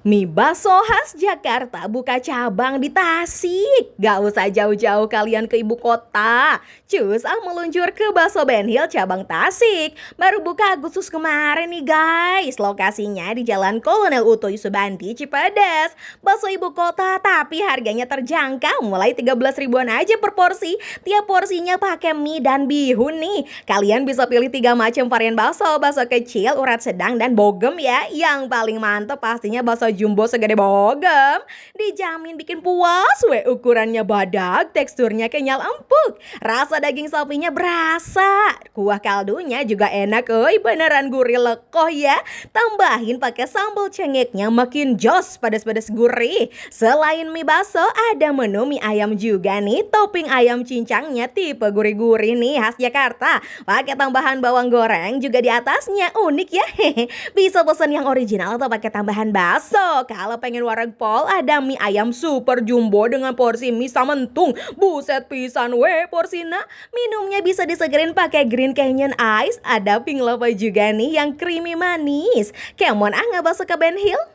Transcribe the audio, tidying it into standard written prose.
Mie bakso khas Jakarta buka cabang di Tasik. Gak usah jauh-jauh kalian ke ibu kota. Cus meluncur ke Bakso Ben Hill cabang Tasik. Baru buka Agustus kemarin nih guys. Lokasinya di Jalan Kolonel Uto Yusubandi, Cipadas. Bakso ibu kota tapi harganya terjangkau. Mulai 13 ribuan aja per porsi. Tiap porsinya pakai mie dan bihun nih. Kalian bisa pilih 3 macam varian bakso. Bakso kecil, urat sedang, dan bogem ya. Yang paling mantep pastinya bakso jumbo segede bogem. Dijamin bikin puas we, ukurannya badak, teksturnya kenyal empuk. Rasa daging sapinya berasa. Kuah kaldunya juga enak euy, beneran gurih lekoh ya. Tambahin pakai sambal cengeknya makin jos, pedas-pedas gurih. Selain mie bakso ada menu mie ayam juga nih. Topping ayam cincangnya tipe gurih-gurih nih khas Jakarta. Pakai tambahan bawang goreng juga di atasnya, unik ya. Bisa pesan yang original atau pakai tambahan bakso. Kalau pengen wareg pol ada mie ayam super jumbo dengan porsi mie samentung. Buset pisan we porsina. Minumnya bisa disegerin pakai Green Canyon Ice. Ada pink lava juga nih yang creamy manis. Kemon nggak bakso ke Ben Hill?